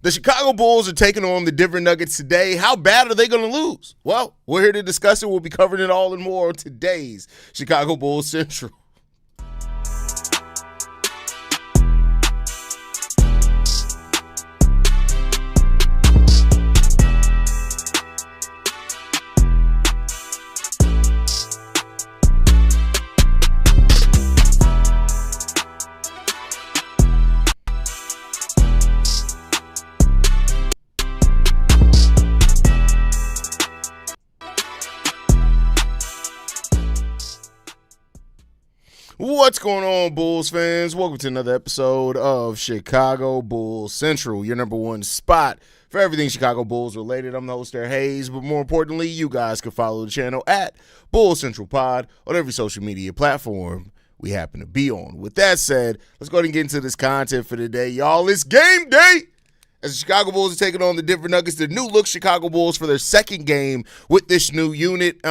The Chicago Bulls are taking on the Denver Nuggets today. How bad are they going to lose? Well, we're here to discuss it. We'll be covering it all and more on today's Chicago Bulls Central. What's going on, Bulls fans? Welcome to another episode of Chicago Bulls Central, your number one spot for everything Chicago Bulls related. I'm the host there, Haize, but more importantly, you guys can follow the channel at Bulls Central Pod on every social media platform we happen to be on. With that said, let's go ahead and get into this content for today, y'all. It's game day! As the Chicago Bulls are taking on the Denver Nuggets, the new-look Chicago Bulls for their second game with this new unit.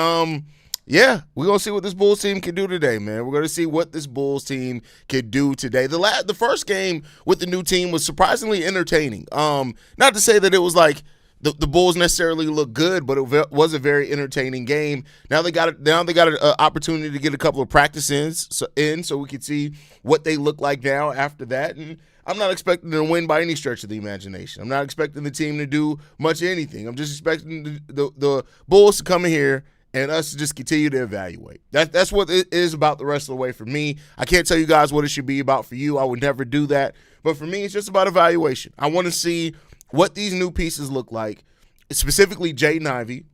Yeah, we're going to see what this Bulls team can do today, man. We're going to see what this Bulls team can do today. The first game with the new team was surprisingly entertaining. Not to say that it was like the Bulls necessarily look good, but it was a very entertaining game. Now they got an opportunity to get a couple of practices in so we could see what they look like now after that. And I'm not expecting them to win by any stretch of the imagination. I'm not expecting the team to do much of anything. I'm just expecting the Bulls to come in here and us to just continue to evaluate. That's what it is about the rest of the way for me. I can't tell you guys what it should be about for you. I would never do that. But for me, it's just about evaluation. I want to see what these new pieces look like, specifically Jaden Ivey.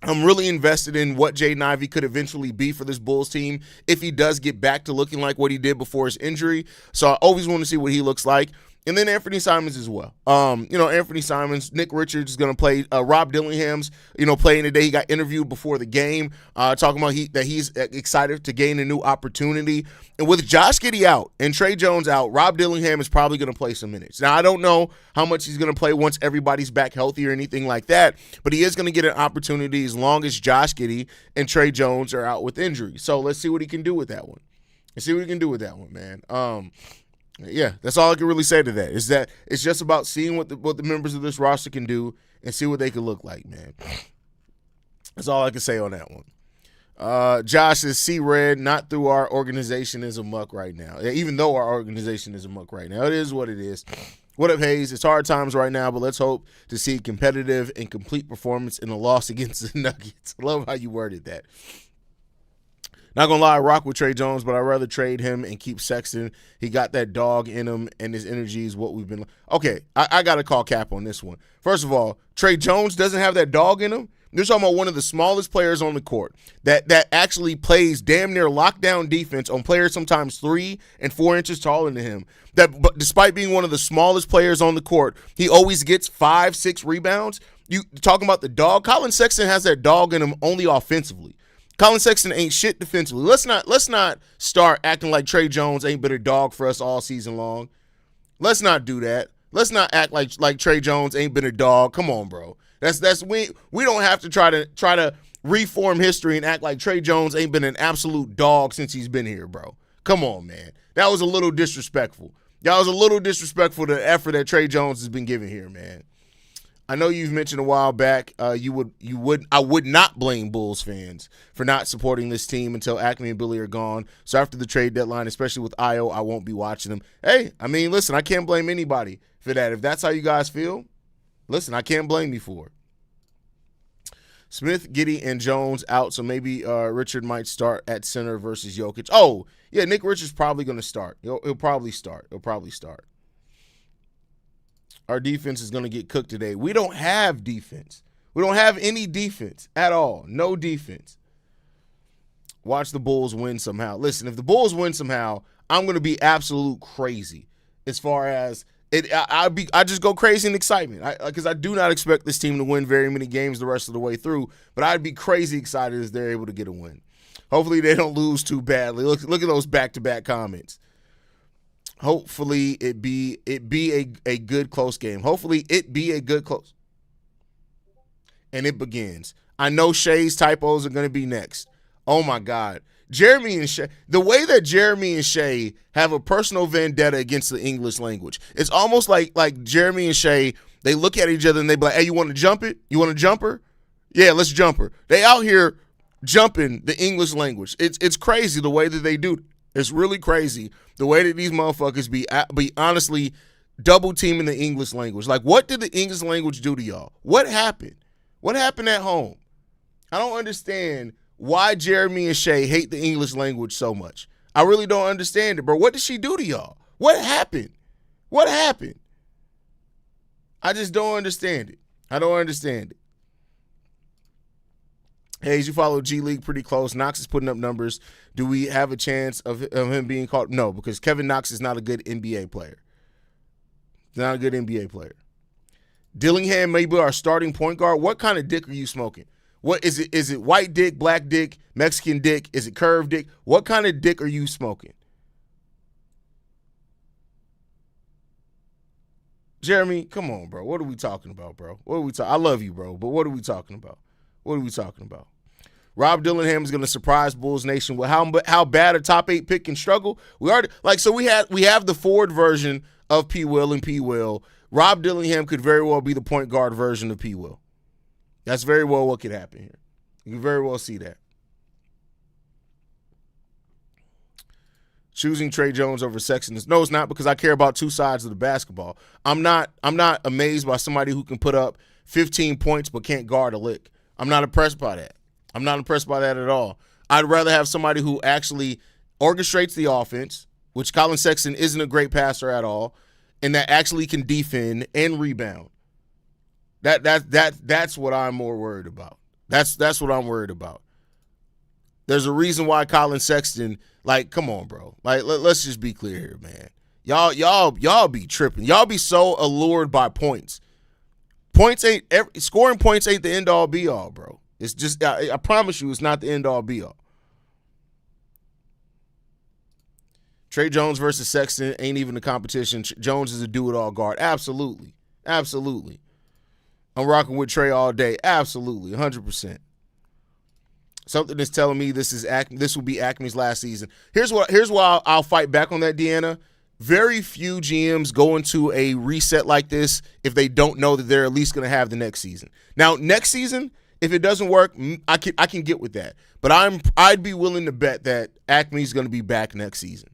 I'm really invested in what Jaden Ivey could eventually be for this Bulls team if he does get back to looking like what he did before his injury. So I always want to see what he looks like. And then Anthony Simons as well. Anthony Simons, Nick Richards is going to play. Rob Dillingham's, playing today. He got interviewed before the game, talking about that he's excited to gain a new opportunity. And with Josh Giddey out and Trey Jones out, Rob Dillingham is probably going to play some minutes. Now, I don't know how much he's going to play once everybody's back healthy or anything like that, but he is going to get an opportunity as long as Josh Giddey and Trey Jones are out with injury. So let's see what he can do with that one. Man. Yeah, that's all I can really say to that. Is that it's just about seeing what the members of this roster can do and see what they can look like, man. That's all I can say on that one. Josh says, see red, not through our organization is a muck right now. Even though our organization is a muck right now. It is what it is. What up, Haize? It's hard times right now, but let's hope to see competitive and complete performance in a loss against the Nuggets. I love how you worded that. Not going to lie, I rock with Trey Jones, but I'd rather trade him and keep Sexton. He got that dog in him, and his energy is what we've been – okay, I got to call cap on this one. First of all, Trey Jones doesn't have that dog in him. They're talking about one of the smallest players on the court that actually plays damn near lockdown defense on players sometimes 3 and 4 inches taller than him. But despite being one of the smallest players on the court, he always gets 5-6 rebounds. You talking about the dog? Colin Sexton has that dog in him only offensively. Colin Sexton ain't shit defensively. Let's not start acting like Trey Jones ain't been a dog for us all season long. Let's not do that. Let's not act like Trey Jones ain't been a dog. Come on, bro. We don't have to try to reform history and act like Trey Jones ain't been an absolute dog since he's been here, bro. Come on, man. That was a little disrespectful. That was a little disrespectful to the effort that Trey Jones has been giving here, man. I know you've mentioned a while back I would not blame Bulls fans for not supporting this team until Acme and Billy are gone. So after the trade deadline, especially with Io, I won't be watching them. Hey, I mean, listen, I can't blame anybody for that. If that's how you guys feel, listen, I can't blame you for it. Smith, Giddey, and Jones out, so maybe Richard might start at center versus Jokić. Oh, yeah, Nick Richards probably going to start. He'll probably start. Our defense is going to get cooked today. We don't have defense. We don't have any defense at all. No defense. Watch the Bulls win somehow. Listen, if the Bulls win somehow, I'm going to be absolute crazy as far as it. I just go crazy in excitement because I do not expect this team to win very many games the rest of the way through, but I'd be crazy excited as they're able to get a win. Hopefully they don't lose too badly. Look at those back-to-back comments. Hopefully it be a good close game. Hopefully it be a good close. And it begins. I know Shay's typos are going to be next. Oh, my God. Jeremy and Shay, the way that Jeremy and Shay have a personal vendetta against the English language, it's almost like Jeremy and Shay, they look at each other and they be like, hey, you want to jump it? You want to jump her? Yeah, let's jump her. They out here jumping the English language. It's crazy the way that they do. It's really crazy the way that these motherfuckers be honestly double teaming the English language. Like, what did the English language do to y'all? What happened? What happened at home? I don't understand why Jeremy and Shay hate the English language so much. I really don't understand it, bro. What did she do to y'all? What happened? What happened? I just don't understand it. I don't understand it. Haize, you follow G League pretty close. Knox is putting up numbers. Do we have a chance of him being called? No, because Kevin Knox is not a good NBA player. He's not a good NBA player. Dillingham may be our starting point guard. What kind of dick are you smoking? What is it? Is it white dick, black dick, Mexican dick? Is it curved dick? What kind of dick are you smoking? Jeremy, come on, bro. What are we talking about, bro? What are we talking? I love you, bro, but what are we talking about? What are we talking about? Rob Dillingham is going to surprise Bulls Nation with how bad a top 8 pick can struggle. We have the Ford version of P. Will and P. Will. Rob Dillingham could very well be the point guard version of P. Will. That's very well what could happen here. You can very well see that. Choosing Trey Jones over Sexton is no, it's not, because I care about two sides of the basketball. I'm not amazed by somebody who can put up 15 points but can't guard a lick. I'm not impressed by that. I'm not impressed by that at all. I'd rather have somebody who actually orchestrates the offense, which Colin Sexton isn't a great passer at all, and that actually can defend and rebound. That's what I'm more worried about. That's what I'm worried about. There's a reason why Colin Sexton, like, come on, bro. Like, let's just be clear here, man. Y'all be tripping. Y'all be so allured by points. Scoring points ain't the end all be all, bro. It's just, I promise you, it's not the end all be all. Trey Jones versus Sexton ain't even a competition. Jones is a do-it-all guard. Absolutely. Absolutely. I'm rocking with Trey all day. Absolutely. 100%. Something is telling me this will be Acme's last season. Here's why I'll fight back on that, Deanna. Very few GMs go into a reset like this if they don't know that they're at least going to have the next season. Now, next season, if it doesn't work, I can get with that. But I'd be willing to bet that Acme's going to be back next season.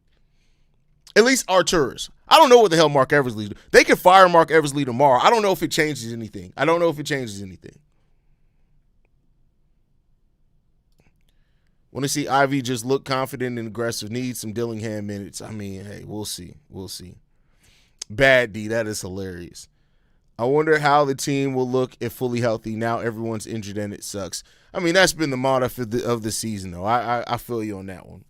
At least Arturas. I don't know what the hell Mark Eversley do. They could fire Mark Eversley tomorrow. I don't know if it changes anything. Want to see Ivy just look confident and aggressive. Need some Dillingham minutes. I mean, hey, we'll see. Bad D, that is hilarious. I wonder how the team will look if fully healthy. Now everyone's injured and it sucks. I mean, that's been the motto of the season, though. I feel you on that one.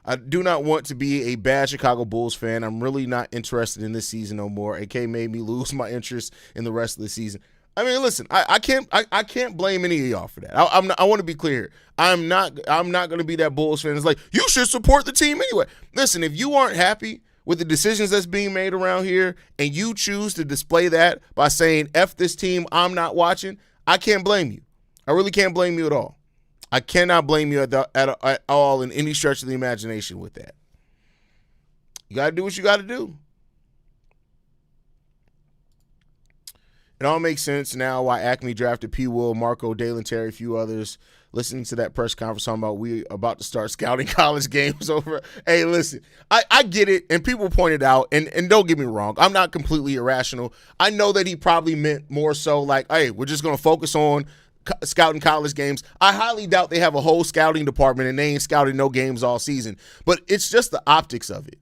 I do not want to be a bad Chicago Bulls fan. I'm really not interested in this season no more. AK made me lose my interest in the rest of the season. I mean, listen, I can't blame any of y'all for that. I want to be clear. I'm not going to be that Bulls fan. It's like, you should support the team anyway. Listen, if you aren't happy with the decisions that's being made around here and you choose to display that by saying, F this team, I'm not watching, I can't blame you. I really can't blame you at all. I cannot blame you at all in any stretch of the imagination with that. You got to do what you got to do. It all makes sense now why Acme drafted P. Will, Marco, Dalen Terry, a few others. Listening to that press conference talking about we about to start scouting college games over. Hey, listen, I get it, and people pointed out, and don't get me wrong, I'm not completely irrational. I know that he probably meant more so like, hey, we're just going to focus on scouting college games. I highly doubt they have a whole scouting department and they ain't scouting no games all season. But it's just the optics of it.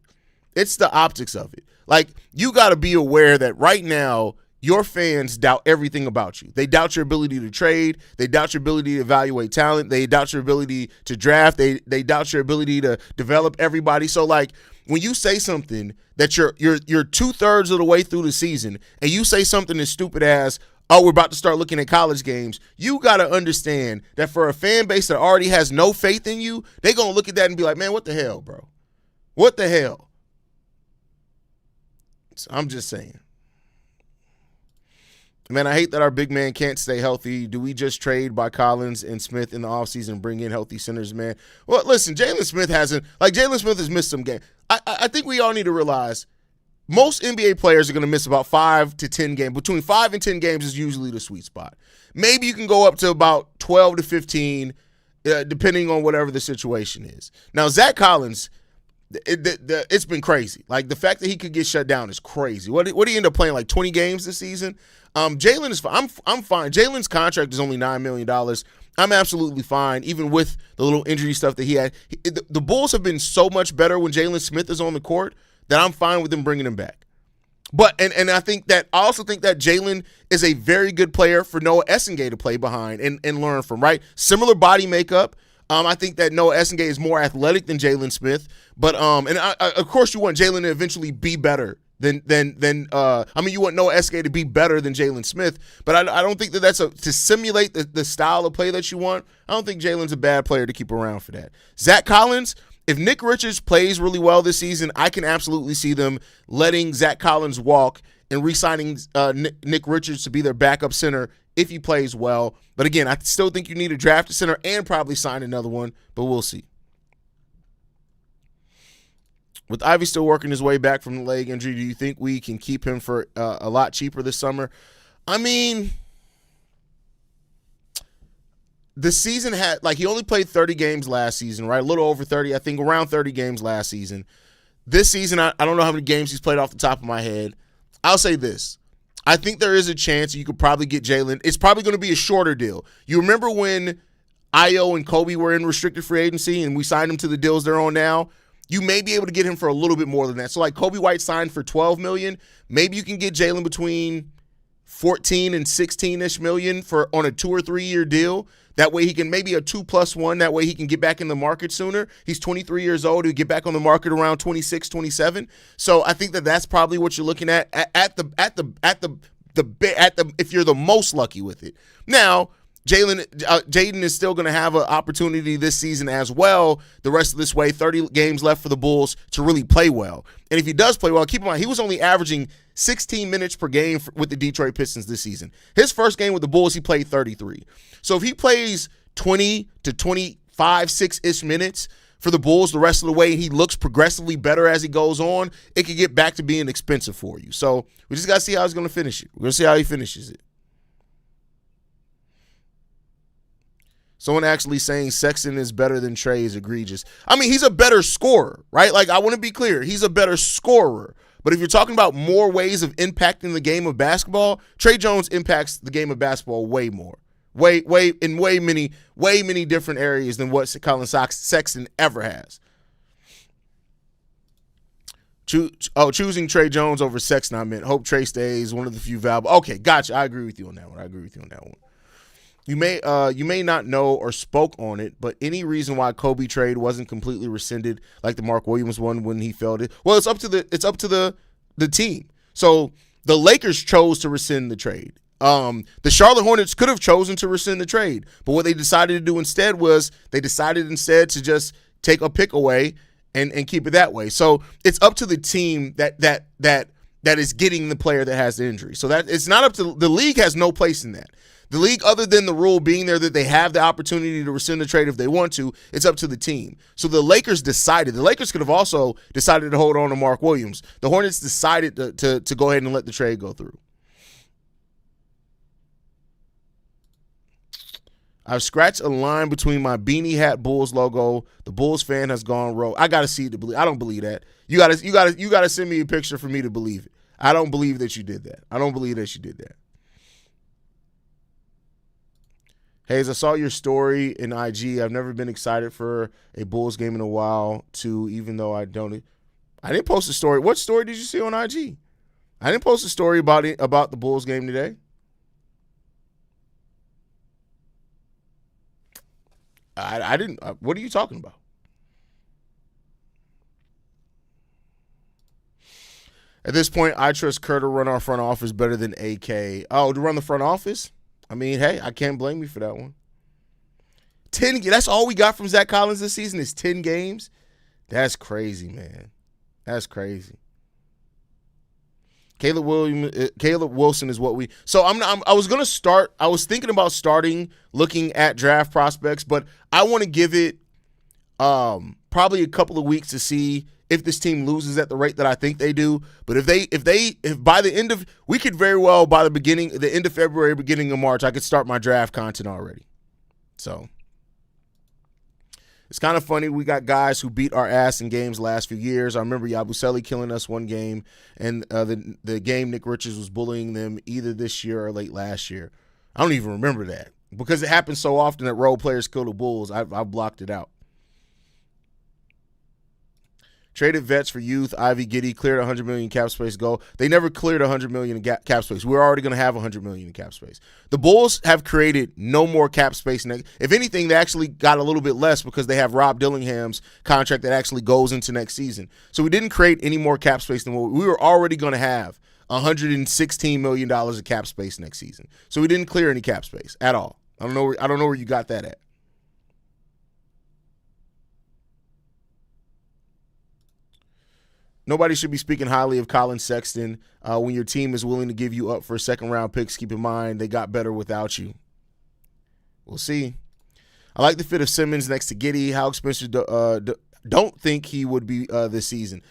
Like, you got to be aware that right now, your fans doubt everything about you. They doubt your ability to trade. They doubt your ability to evaluate talent. They doubt your ability to draft. They doubt your ability to develop everybody. So, like, when you say something that you're 2/3 of the way through the season and you say something as stupid as, oh, we're about to start looking at college games, you got to understand that for a fan base that already has no faith in you, they're going to look at that and be like, man, what the hell, bro? What the hell? So I'm just saying. Man, I hate that our big man can't stay healthy. Do we just trade by Collins and Smith in the offseason and bring in healthy centers, man? Well, listen, Jalen Smith has missed some games. I think we all need to realize most NBA players are going to miss about 5 to 10 games. Between 5 and 10 games is usually the sweet spot. Maybe you can go up to about 12 to 15, depending on whatever the situation is. Now, Zach Collins, it's been crazy. Like, the fact that he could get shut down is crazy. What did he end up playing, like 20 games this season? Jalen is fine. I'm fine. Jalen's contract is only $9 million. I'm absolutely fine, even with the little injury stuff that he had. The Bulls have been so much better when Jalen Smith is on the court that I'm fine with them bringing him back. But and I also think that Jalen is a very good player for Noah Essengate to play behind and learn from, right? Similar body makeup. I think that Noah Essengate is more athletic than Jalen Smith. But of course you want Jalen to eventually be better than you want Noah Essengate to be better than Jalen Smith. But I don't think that's to simulate the style of play that you want. I don't think Jalen's a bad player to keep around for that. Zach Collins, if Nick Richards plays really well this season, I can absolutely see them letting Zach Collins walk and re-signing Nick Richards to be their backup center if he plays well. But again, I still think you need to draft a center and probably sign another one, but we'll see. With Ivy still working his way back from the leg injury, do you think we can keep him for a lot cheaper this summer? I mean, the season he only played 30 games last season, right? A little over 30, I think around 30 games last season. This season, I don't know how many games he's played off the top of my head. I'll say this. I think there is a chance you could probably get Jalen. It's probably going to be a shorter deal. You remember when Ayo and Kobe were in restricted free agency and we signed them to the deals they're on now? You may be able to get him for a little bit more than that. So like Kobe White signed for $12 million. Maybe you can get Jalen between 14 and 16-ish million on a 2 or 3 year deal. That way he can maybe a 2+1. That way he can get back in the market sooner. He's 23 years old. He'll get back on the market around 26, 27. So I think that's probably what you're looking at if you're the most lucky with it. Now, Jaden is still going to have an opportunity this season as well. The rest of this way, 30 games left for the Bulls to really play well. And if he does play well, keep in mind he was only averaging 16 minutes per game with the Detroit Pistons this season. His first game with the Bulls, he played 33. So if he plays 20 to 25, 6-ish minutes for the Bulls the rest of the way, and he looks progressively better as he goes on, it could get back to being expensive for you. So we just got to see how he's going to finish it. We're going to see how he finishes it. Someone actually saying Sexton is better than Trey is egregious. I mean, he's a better scorer, right? Like, I want to be clear. He's a better scorer. But if you're talking about more ways of impacting the game of basketball, Trey Jones impacts the game of basketball way more. Way many different areas than what Colin Sexton ever has. Choosing Trey Jones over Sexton, I meant. Hope Trey stays one of the few valuable. Okay, gotcha. I agree with you on that one. You may not know or spoke on it, but any reason why Kobe trade wasn't completely rescinded like the Mark Williams one when he failed it? Well, it's up to the team. So the Lakers chose to rescind the trade. The Charlotte Hornets could have chosen to rescind the trade, but what they decided to do instead was to just take a pick away and keep it that way. So it's up to the team that is getting the player that has the injury. So that it's not up to the league. Has no place in that. The league, other than the rule being there that they have the opportunity to rescind the trade if they want to, it's up to the team. So the Lakers decided. The Lakers could have also decided to hold on to Mark Williams. The Hornets decided to go ahead and let the trade go through. I've scratched a line between my beanie hat Bulls logo. The Bulls fan has gone rogue. I gotta see it to believe. I don't believe that. You gotta send me a picture for me to believe it. I don't believe that you did that. Haize, I saw your story in IG. I've never been excited for a Bulls game in a while, too, even though I didn't post a story. What story did you see on IG? I didn't post a story about the Bulls game today. I didn't. What are you talking about? At this point, I trust Kerr to run our front office better than AK. Oh, to run the front office? I mean, hey, I can't blame you for that one. 10. That's all we got from Zach Collins this season is 10 games. That's crazy, man. That's crazy. Caleb Wilson is what we. So I was gonna start. I was thinking about starting looking at draft prospects, but I want to give it probably a couple of weeks to see if this team loses at the rate that I think they do. But if by the end of, we could very well by the end of February, beginning of March, I could start my draft content already. So it's kind of funny. We got guys who beat our ass in games the last few years. I remember Yabusele killing us one game, and the game Nick Richards was bullying them either this year or late last year. I don't even remember that because it happens so often that role players kill the Bulls. I've blocked it out. Traded vets for youth. Ivy Giddy cleared $100 million cap space goal. They never cleared $100 million in cap space. We're already going to have $100 million in cap space. The Bulls have created no more cap space. If anything, they actually got a little bit less because they have Rob Dillingham's contract that actually goes into next season. So we didn't create any more cap space than what we were already going to have. $116 million of cap space next season. So we didn't clear any cap space at all. I don't know where you got that at. Nobody should be speaking highly of Colin Sexton when your team is willing to give you up for second-round picks. Keep in mind, they got better without you. We'll see. I like the fit of Simmons next to Giddey. How expensive don't think he would be this season.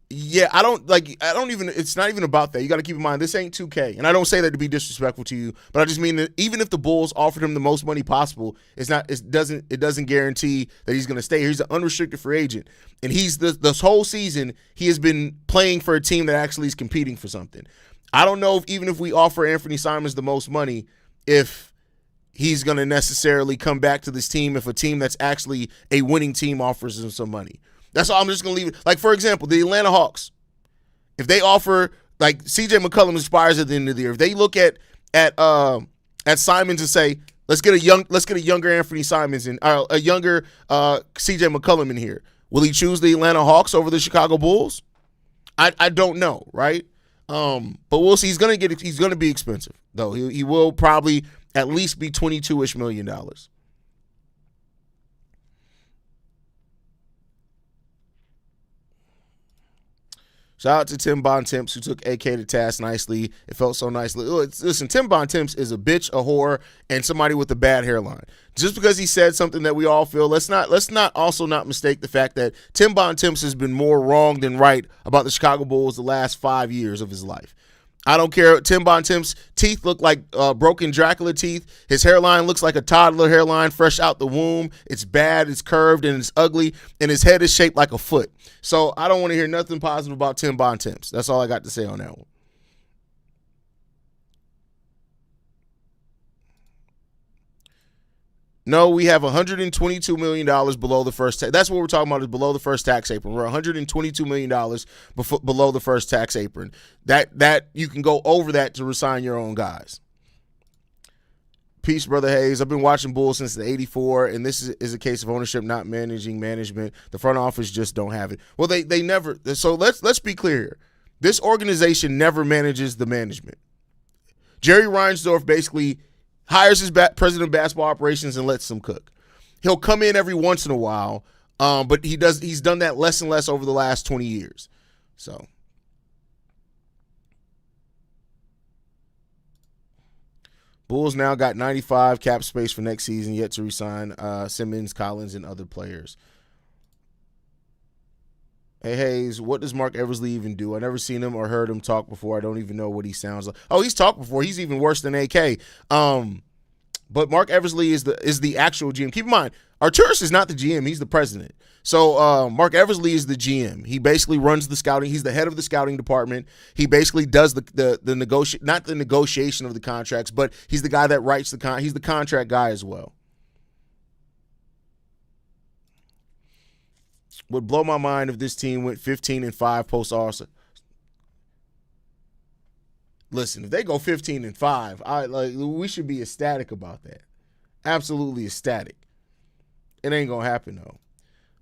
Yeah, it's not even about that. You got to keep in mind, this ain't 2K. And I don't say that to be disrespectful to you, but I just mean that even if the Bulls offered him the most money possible, it doesn't guarantee that he's going to stay here. He's an unrestricted free agent. And he's this whole season, he has been playing for a team that actually is competing for something. I don't know even if we offer Anthony Simons the most money, if he's going to necessarily come back to this team if a team that's actually a winning team offers him some money. That's all. I'm just going to leave it. Like, for example, the Atlanta Hawks, if they offer, like, CJ McCollum expires at the end of the year, if they look at Simons and say, let's get a younger Anthony Simons and a younger CJ McCollum in here, will he choose the Atlanta Hawks over the Chicago Bulls? I don't know, right? But we'll see. He's going to be expensive, though. He will probably at least be $22-ish million. Shout out to Tim Bontemps, who took AK to task nicely. It felt so nicely. Listen, Tim Bontemps is a bitch, a whore, and somebody with a bad hairline. Just because he said something that we all feel, let's not mistake the fact that Tim Bontemps has been more wrong than right about the Chicago Bulls the last 5 years of his life. I don't care. Tim Bontemps' teeth look like broken Dracula teeth. His hairline looks like a toddler hairline fresh out the womb. It's bad, it's curved, and it's ugly, and his head is shaped like a foot. So I don't want to hear nothing positive about Tim Bontemps. That's all I got to say on that one. No, we have $122 million below the first tax. That's what we're talking about, is below the first tax apron. We're $122 million below the first tax apron. That you can go over that to resign your own guys. Peace, Brother Haize. I've been watching Bulls since the '84, and this is a case of ownership not managing management. The front office just don't have it. Well, they never. So let's be clear here. This organization never manages the management. Jerry Reinsdorf basically hires his president of basketball operations and lets them cook. He'll come in every once in a while, but he's done that less and less over the last 20 years. So Bulls now got 95 cap space for next season, yet to resign Simmons, Collins, and other players. Hey, Haize, what does Mark Eversley even do? I never seen him or heard him talk before. I don't even know what he sounds like. Oh, he's talked before. He's even worse than AK. But Mark Eversley is the actual GM. Keep in mind, Arturis is not the GM. He's the president. So Mark Eversley is the GM. He basically runs the scouting. He's the head of the scouting department. He basically does not the negotiation of the contracts, but he's the guy that writes he's the contract guy as well. Would blow my mind if this team went 15-5 post All-Star. Listen, if they go 15-5, we should be ecstatic about that. Absolutely ecstatic. It ain't gonna happen though.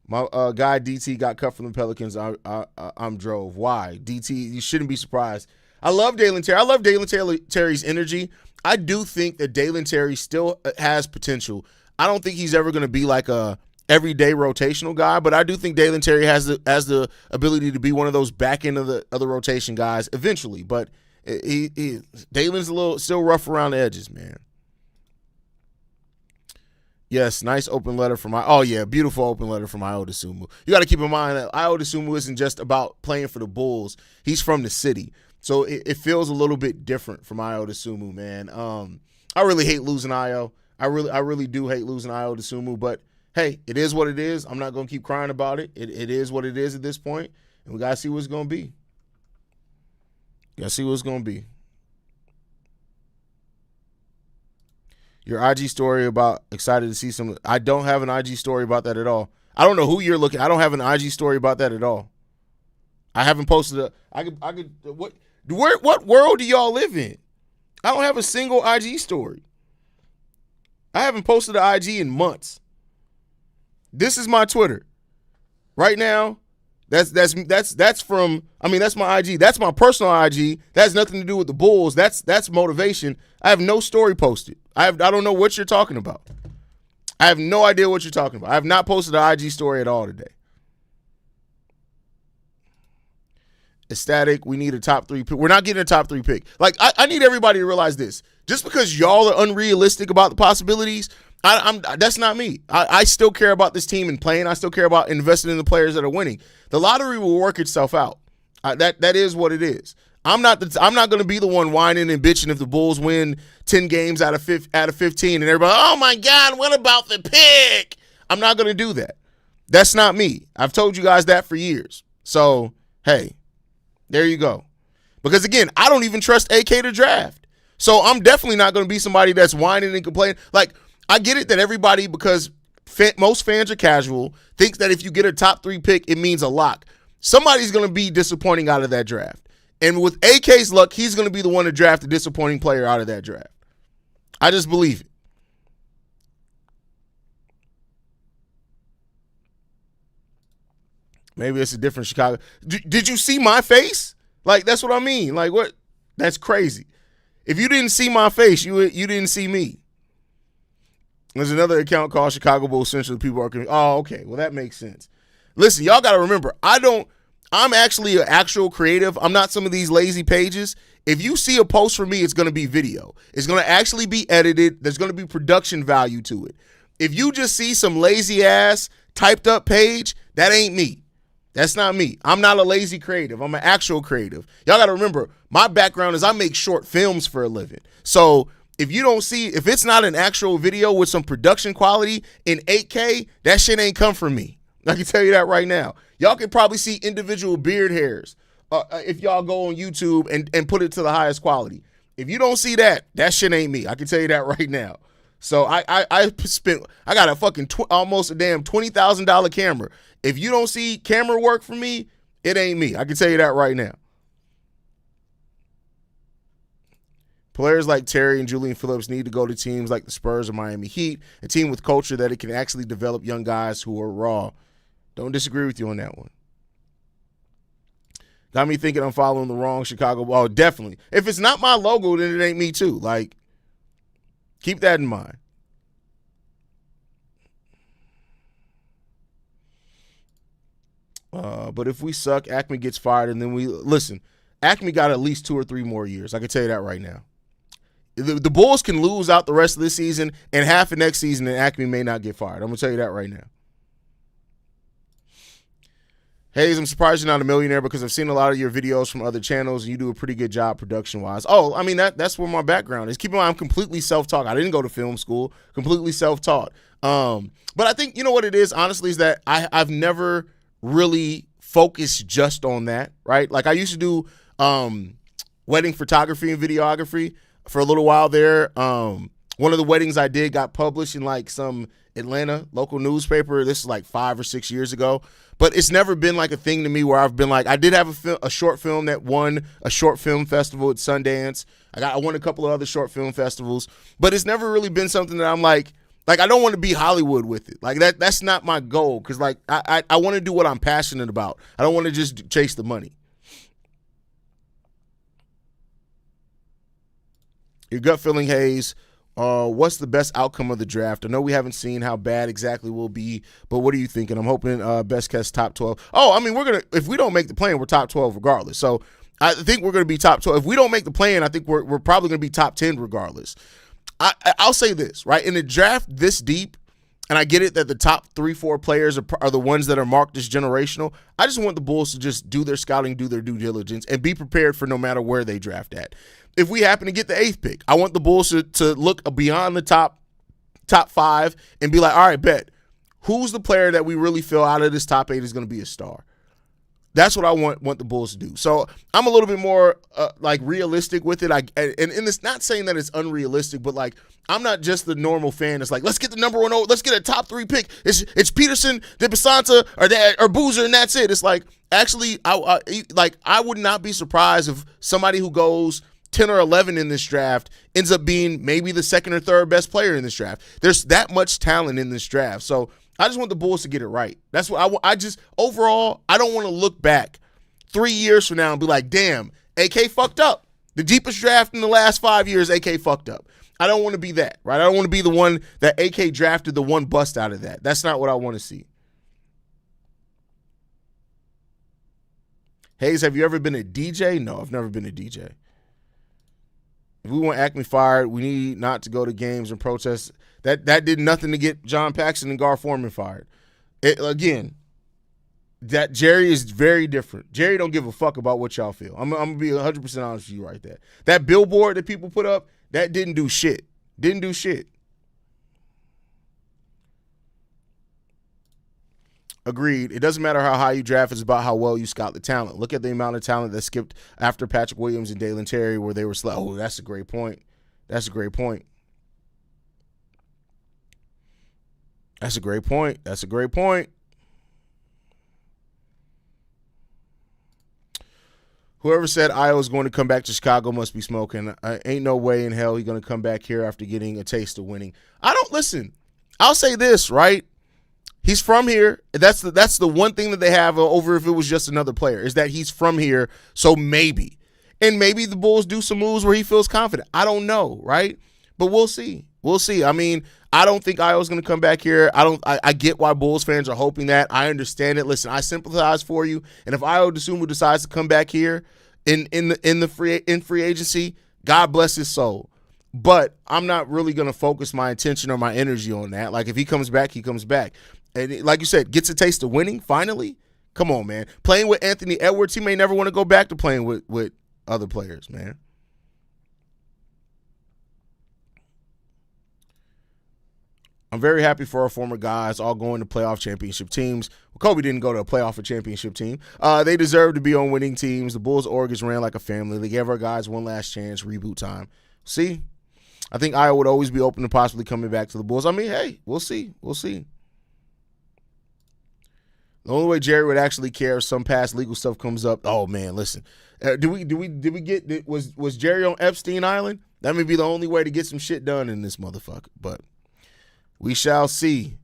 My guy DT got cut from the Pelicans. I'm drove. Why? DT, you shouldn't be surprised. I love Dalen Terry. I love Dalen Terry's energy. I do think that Dalen Terry still has potential. I don't think he's ever going to be like a everyday rotational guy, but I do think Dalen Terry has the ability to be one of those back end of the rotation guys eventually. But Dalen's a little still rough around the edges, man. Yes, nice open letter from beautiful open letter from Ayo Dosunmu. You got to keep in mind that Ayo Dosunmu isn't just about playing for the Bulls. He's from the city, so it feels a little bit different from Ayo Dosunmu, man. I really hate losing Ayo. I really do hate losing Ayo Dosunmu, but hey, it is what it is. I'm not going to keep crying about it. It is what it is at this point, and we got to see what it's going to be. Got to see what it's going to be. Your IG story about excited to see some. I don't have an IG story about that at all. I don't know who you're looking. I don't have an IG story about that at all. I haven't posted a. I could. What world do y'all live in? I don't have a single IG story. I haven't posted an IG in months. This is my Twitter. Right now, that's from. I mean, that's my IG. That's my personal IG. That has nothing to do with the Bulls. That's motivation. I have no story posted. I don't know what you're talking about. I have no idea what you're talking about. I have not posted an IG story at all today. Ecstatic. We need a top 3 pick. We're not getting a top 3 pick. Like, I need everybody to realize this. Just because y'all are unrealistic about the possibilities, that's not me. I still care about this team and playing. I still care about investing in the players that are winning. The lottery will work itself out. That is what it is. I'm not going to be the one whining and bitching if the Bulls win 10 games out of 15 and everybody, oh my God, what about the pick? I'm not going to do that. That's not me. I've told you guys that for years. So, hey, there you go. Because again, I don't even trust AK to draft. So I'm definitely not going to be somebody that's whining and complaining. Like, I get it that everybody, because most fans are casual, thinks that if you get a top 3 pick, it means a lock. Somebody's going to be disappointing out of that draft. And with AK's luck, he's going to be the one to draft a disappointing player out of that draft. I just believe it. Maybe it's a different Chicago. Did you see my face? Like, that's what I mean. Like, what? That's crazy. If you didn't see my face, you didn't see me. There's another account called Chicago Bulls Central. People are confused. Oh, okay. Well, that makes sense. Listen, y'all got to remember, I'm actually an actual creative. I'm not some of these lazy pages. If you see a post from me, it's going to be video. It's going to actually be edited. There's going to be production value to it. If you just see some lazy ass typed up page, that ain't me. That's not me. I'm not a lazy creative. I'm an actual creative. Y'all got to remember, my background is I make short films for a living. So if it's not an actual video with some production quality in 8K, that shit ain't come from me. I can tell you that right now. Y'all can probably see individual beard hairs if y'all go on YouTube and put it to the highest quality. If you don't see that, that shit ain't me. I can tell you that right now. So I got a fucking almost a damn $20,000 camera. If you don't see camera work for me, it ain't me. I can tell you that right now. Players like Terry and Julian Phillips need to go to teams like the Spurs or Miami Heat, a team with culture that it can actually develop young guys who are raw. Don't disagree with you on that one. Got me thinking I'm following the wrong Chicago. Oh, definitely. If it's not my logo, then it ain't me too. Like, keep that in mind. But if we suck, Acme gets fired, and then listen. Acme got at least 2 or 3 more years. I can tell you that right now. The Bulls can lose out the rest of this season and half of next season, and Acme may not get fired. I'm going to tell you that right now. Haize, I'm surprised you're not a millionaire because I've seen a lot of your videos from other channels, and you do a pretty good job production-wise. Oh, I mean, that's where my background is. Keep in mind, I'm completely self-taught. I didn't go to film school, completely self-taught. But I think, you know what it is, honestly, is that I've never really focused just on that, right? Like, I used to do wedding photography and videography for a little while there. One of the weddings I did got published in like some Atlanta local newspaper. This is like 5 or 6 years ago. But it's never been like a thing to me where I've been like, I did have a short film that won a short film festival at Sundance. I won a couple of other short film festivals. But it's never really been something that I'm like I don't want to be Hollywood with it. Like that's not my goal, because like I want to do what I'm passionate about. I don't want to just chase the money. Your gut feeling, Haize. What's the best outcome of the draft? I know we haven't seen how bad exactly will be, but what are you thinking? I'm hoping best case top 12. Oh, I mean, if we don't make the play-in, we're top 12 regardless. So I think we're going to be top 12. If we don't make the play-in, I think we're probably going to be top 10 regardless. I'll say this, right? In the draft this deep, and I get it that the top 3-4 players are the ones that are marked as generational. I just want the Bulls to just do their scouting, do their due diligence, and be prepared for no matter where they draft at. If we happen to get the 8th pick, I want the Bulls to look beyond the top 5 and be like, all right, bet. Who's the player that we really feel out of this top 8 is going to be a star? That's what I want the Bulls to do. So I'm a little bit more realistic with it. And it's not saying that it's unrealistic, but I'm not just the normal fan. It's like, let's get the number 1. Let's get a top 3 pick. It's Peterson, DeBasanta, or Boozer, and that's it. It's like, actually, I would not be surprised if somebody who goes 10 or 11 in this draft ends up being maybe the 2nd or 3rd best player in this draft. There's that much talent in this draft. So I just want the Bulls to get it right. That's what overall, I don't want to look back 3 years from now and be like, damn, AK fucked up. The deepest draft in the last 5 years, AK fucked up. I don't want to be that, right? I don't want to be the one that AK drafted the one bust out of that. That's not what I want to see. Haize, have you ever been a DJ? No, I've never been a DJ. If we want Acme fired, we need not to go to games and protest. That did nothing to get John Paxson and Gar Forman fired. That Jerry is very different. Jerry don't give a fuck about what y'all feel. I'm going to be 100% honest with you right there. That billboard that people put up, that didn't do shit. Didn't do shit. Agreed. It doesn't matter how high you draft. It's about how well you scout the talent. Look at the amount of talent that skipped after Patrick Williams and Dalen Terry where they were slow. Oh, that's a great point. That's a great point. That's a great point. That's a great point. Whoever said Iowa's going to come back to Chicago must be smoking. Ain't no way in hell he's going to come back here after getting a taste of winning. Listen. I'll say this, right? He's from here. That's the one thing that they have over if it was just another player is that he's from here. So maybe. And maybe the Bulls do some moves where he feels confident. I don't know, right? But we'll see. We'll see. I mean, I don't think Iowa's going to come back here. I get why Bulls fans are hoping that. I understand it. Listen, I sympathize for you. And if Iowa DeSumo decides to come back here in free agency, God bless his soul. But I'm not really going to focus my attention or my energy on that. Like, if he comes back, he comes back. And like you said, gets a taste of winning, finally? Come on, man. Playing with Anthony Edwards, he may never want to go back to playing with other players, man. I'm very happy for our former guys all going to playoff championship teams. Well, Kobe didn't go to a playoff or championship team. They deserve to be on winning teams. The Bulls' Oregon ran like a family. They gave our guys one last chance, reboot time. See? I think Iowa would always be open to possibly coming back to the Bulls. I mean, hey, we'll see. We'll see. The only way Jerry would actually care if some past legal stuff comes up. Oh man, listen. Did we get was Jerry on Epstein Island? That may be the only way to get some shit done in this motherfucker. But we shall see.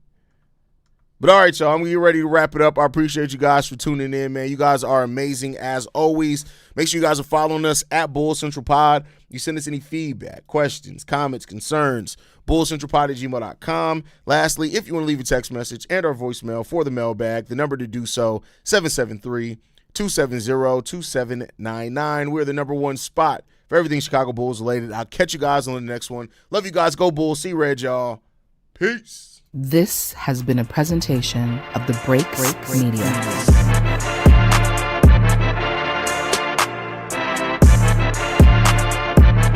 But all right, y'all, I'm going to get ready to wrap it up. I appreciate you guys for tuning in, man. You guys are amazing as always. Make sure you guys are following us at Bull Central Pod. You send us any feedback, questions, comments, concerns, bullcentralpod@gmail.com. Lastly, if you want to leave a text message and our voicemail for the mailbag, the number to do so, 773-270-2799. We're the number one spot for everything Chicago Bulls related. I'll catch you guys on the next one. Love you guys. Go Bulls. See red, y'all. Peace. This has been a presentation of the Break Media.